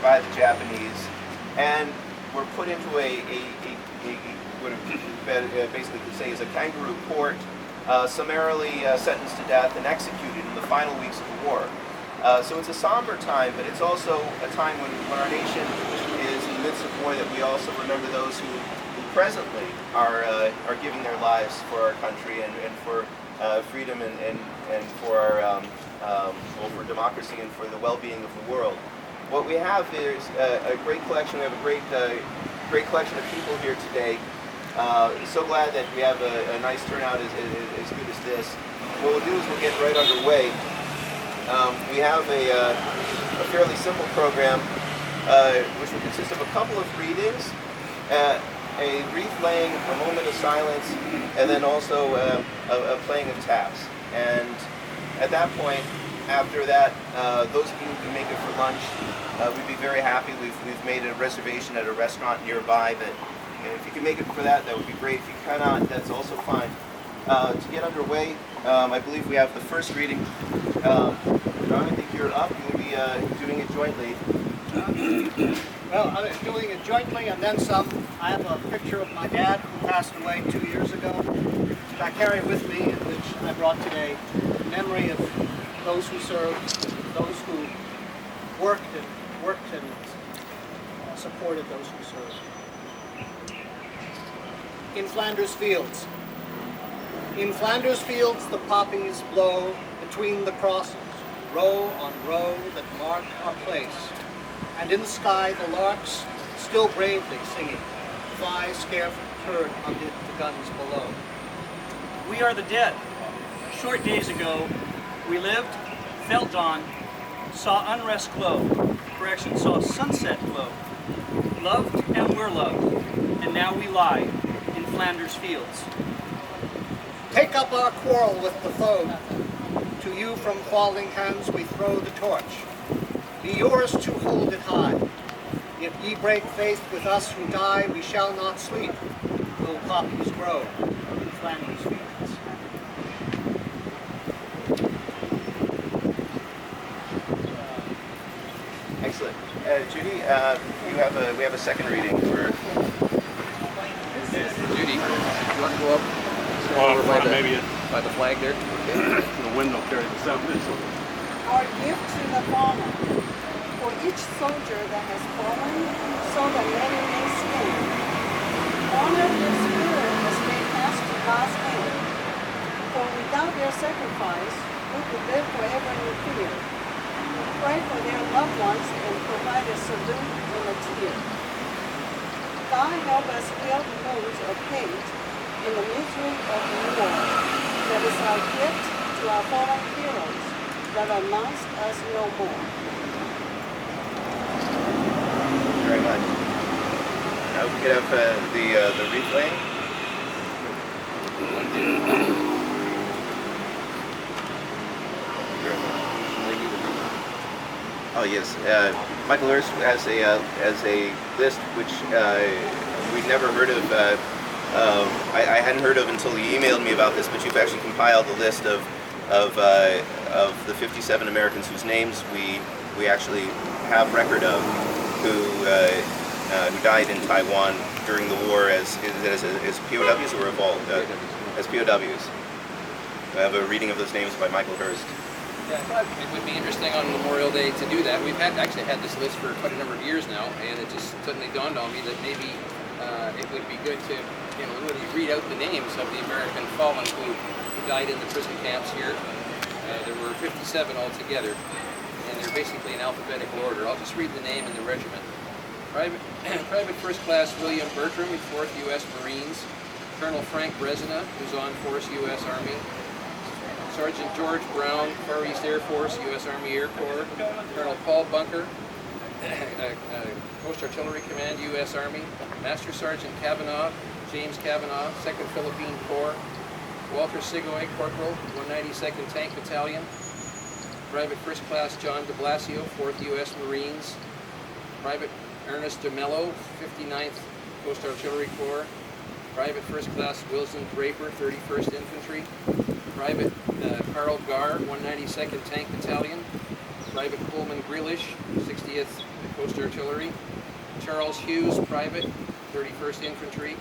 by the Japanese, and were put into what basically could say is a kangaroo court, summarily sentenced to death and executed in the final weeks of the war. So it's a somber time, but it's also a time when our nation is in the midst of war, that we also remember those who presently are giving their lives for our country and for freedom and for our for democracy and for the well-being of the world. What we have is a great collection. We have a great collection of people here today. So glad that we have a nice turnout as good as this. What we'll do is we'll get right underway. We have a fairly simple program, which will consist of a couple of readings, a wreath laying, a moment of silence, and then also a playing of taps. And at that point, after that, those of you who can make it for lunch, we'd be very happy. We've made a reservation at a restaurant nearby. That if you can make it for that, that would be great. If you cannot, that's also fine. To get underway, I believe we have the first reading. John, I think you're up. You'll be doing it jointly. Well, I'm doing it jointly and then some. I have a picture of my dad who passed away 2 years ago, which I carry with me, and which I brought today in memory of those who served, those who worked and supported those who served. In Flanders Fields. In Flanders Fields the poppies blow between the crosses, row on row that mark our place. And in the sky the larks still bravely singing, fly scarce heard amid the guns below. We are the dead. Short days ago, we lived, felt dawn, saw unrest glow, correction, saw sunset glow, loved and were loved, and now we lie in Flanders Fields. Take up our quarrel with the foe. To you from falling hands we throw the torch. Be yours to hold it high. If ye break faith with us who die, we shall not sleep, though poppies grow in Flanders Fields. Excellent. Judy, we have a second reading for Judy. You want to go up? By the flag there. Okay. The wind will carry the sound. Our gift to the fallen, for each soldier that has fallen, so that many may stand. Honor their spirit as they pass to God's hand. For without their sacrifice, who could live forever in fear? Pray for their loved ones and provide a salute and a tear. God help us heal the wounds of hate in the misery of war. That is our gift to our fallen heroes, that are amongst us no more. very much. Now we could have the replay. Oh yes, Michael Hurst has a list which we'd never heard of. I hadn't heard of until he emailed me about this, but you've actually compiled a list of the 57 Americans whose names we actually have record of, who died in Taiwan during the war as POWs or as POWs. I have a reading of those names by Michael Hurst. Yeah, it would be interesting on Memorial Day to do that. We've actually had this list for quite a number of years now, and it just suddenly dawned on me that maybe it would be good to, really read out the names of the American fallen who died in the prison camps here. There were 57 altogether, and they're basically in alphabetical order. I'll just read the name and the regiment. Private First Class William Bertram, 4th U.S. Marines. Colonel Frank Bresina, who's on Force U.S. Army. Sergeant George Brown, Far East Air Force, U.S. Army Air Corps. Colonel Paul Bunker, Coast Artillery Command, U.S. Army. Master Sergeant Kavanaugh, James Kavanaugh, 2nd Philippine Corps. Walter Sigoy, Corporal, 192nd Tank Battalion. Private First Class John de Blasio, 4th U.S. Marines. Private Ernest DeMello, 59th Coast Artillery Corps. Private First Class Wilson Draper, 31st Infantry. Private Carl Garr, 192nd Tank Battalion. Private Coleman Grealish, 60th Coast Artillery. Charles Hughes, Private, 31st Infantry.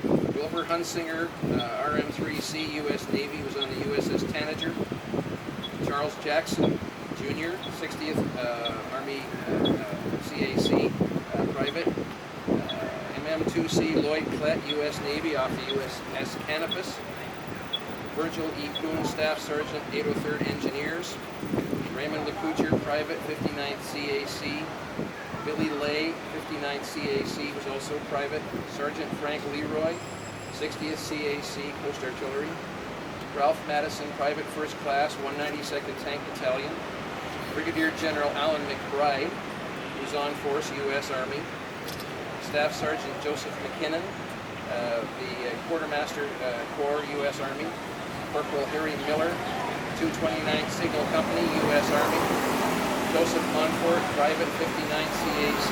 Wilbur Hunsinger, RM-3C, U.S. Navy, was on the USS Tanager. Charles Jackson, Jr., 60th Army CAC, Private. MM-2C, Lloyd Klett, U.S. Navy, off the USS Canopus. Virgil E. Kuhn, Staff Sergeant, 803rd Engineers. Raymond LeCouture, Private, 59th CAC. Billy Lay, 59th CAC, was also private. Sergeant Frank Leroy, 60th CAC, Coast Artillery. Ralph Madison, Private First Class, 192nd Tank Battalion. Brigadier General Alan McBride, who's on force, U.S. Army. Staff Sergeant Joseph McKinnon, the Quartermaster Corps, U.S. Army. Corporal Harry Miller, 229th Signal Company, U.S. Army. Joseph Monfort, Private, 59th CAC.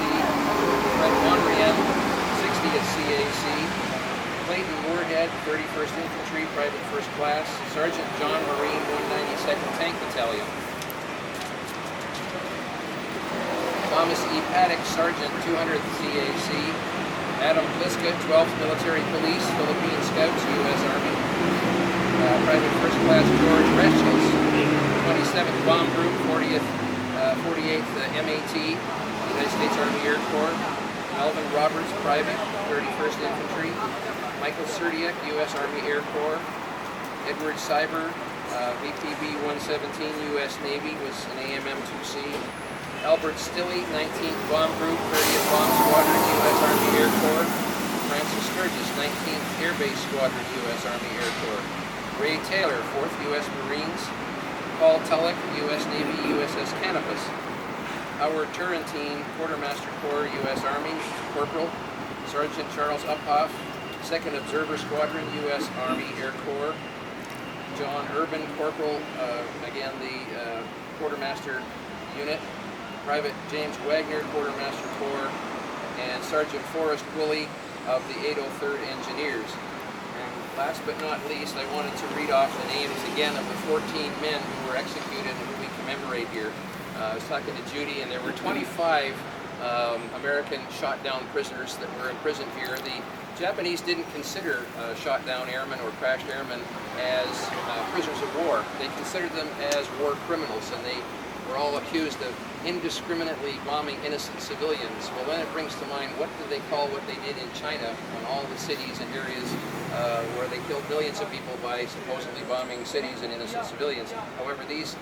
Fred Monrien, 60th CAC. Clayton Moorhead, 31st Infantry, Private First Class. Sergeant John Marine, 192nd Tank Battalion. Thomas E. Paddock, Sergeant, 200th CAC. Adam Pliska, 12th Military Police, Philippine Scouts, U.S. Army. Private First Class George Reschels, 27th Bomb Group, 48th MAT, United States Army Air Corps. Melvin Roberts, Private, 31st Infantry. Michael Serdiak, U.S. Army Air Corps. Edward Cyber, VPB 117, U.S. Navy, was an AMM-2C. Albert Stilley, 19th Bomb Group, 30th Bomb Squadron, U.S. Army Air Corps. Francis Sturgis, 19th Air Base Squadron, U.S. Army Air Corps. Ray Taylor, 4th U.S. Marines. Paul Tulloch, U.S. Navy, USS Canopus. Howard Turrentine, Quartermaster Corps, U.S. Army, Corporal. Sergeant Charles Uphoff, 2nd Observer Squadron, U.S. Army Air Corps. John Urban, Corporal, again the Quartermaster Unit. Private James Wagner, Quartermaster Corps. And Sergeant Forrest Woolley of the 803rd Engineers. Last but not least, I wanted to read off the names again of the 14 men who were executed and who we commemorate here. I was talking to Judy, and there were 25 American shot-down prisoners that were imprisoned here. The Japanese didn't consider shot-down airmen or crashed airmen as prisoners of war. They considered them as war criminals, and they were all accused of indiscriminately bombing innocent civilians. Well, then it brings to mind, what did they call what they did in China on all the cities and areas where they killed millions of people by supposedly bombing cities and innocent civilians. However, these,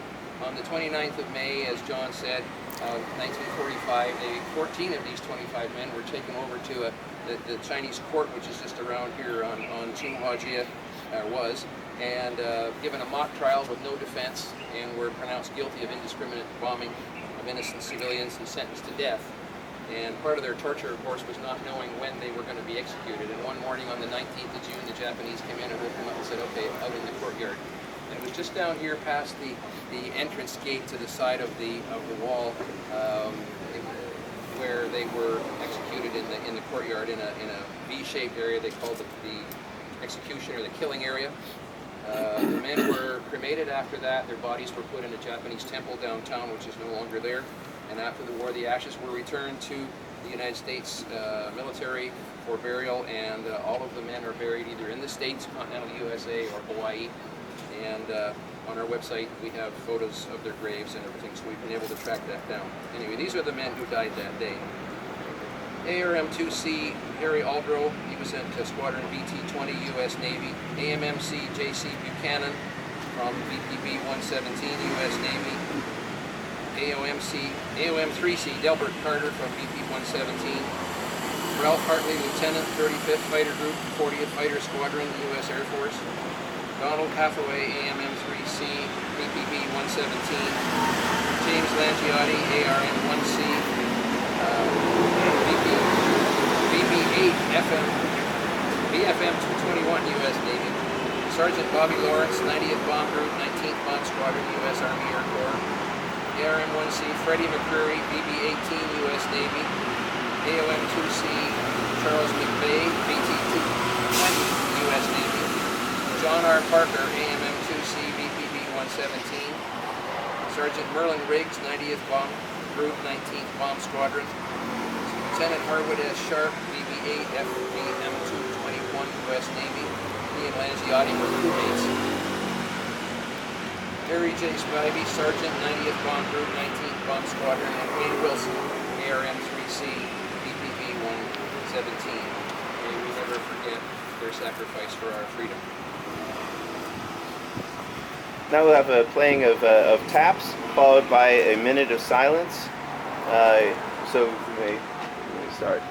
on the 29th of May, as John said, 1945, 14 of these 25 men were taken over to the Chinese court, which is just around here on Tsinghua and given a mock trial with no defense, and were pronounced guilty of indiscriminate bombing of innocent civilians and sentenced to death. And part of their torture, of course, was not knowing when they were going to be executed. And one morning on the 19th of June, the Japanese came in and woke them up and said, okay, out in the courtyard. And it was just down here past the entrance gate to the side of the wall where they were executed in the courtyard in a V-shaped area they called the execution or the killing area. The men were cremated after that. Their bodies were put in a Japanese temple downtown, which is no longer there. And after the war, the ashes were returned to the United States military for burial, and all of the men are buried either in the States, continental USA, or Hawaii. And on our website, we have photos of their graves and everything, so we've been able to track that down. Anyway, these are the men who died that day. ARM-2C Harry Aldro, he was at Squadron BT-20, U.S. Navy. AMMC J.C. Buchanan from VPB 117, U.S. Navy. AOM-3C Delbert Carter from BP 117. Ralph Hartley, Lieutenant, 35th Fighter Group, 40th Fighter Squadron, U.S. Air Force. Donald Hathaway, AMM-3C, BPB 117. James Langiotti, ARN-1C, BB-8 BFM 221, U.S. Navy. Sergeant Bobby Lawrence, 90th Bomb Group, 19th Bomb Squadron, U.S. Army Air Corps. ARM-1C Freddie McCreary, BB-18, U.S. Navy. AOM-2C Charles McVeigh, BT-220, U.S. Navy. John R. Parker, AMM-2C, BPB 117. Sergeant Merlin Riggs, 90th Bomb Group, 19th Bomb Squadron. Lieutenant Harwood S. Sharp, BB-8 FBM 221, U.S. Navy. He and Lanziotti were crewmates. Harry J. Spivey, Sergeant, 90th Bomb Group, 19th Bomb Squadron, and Wayne Wilson, ARM-3C, BPB 117. May we never forget their sacrifice for our freedom. Now we'll have a playing of taps, followed by a minute of silence. So we may start.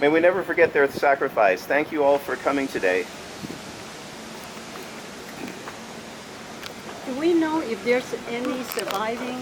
May we never forget their sacrifice. Thank you all for coming today. Do we know if there's any surviving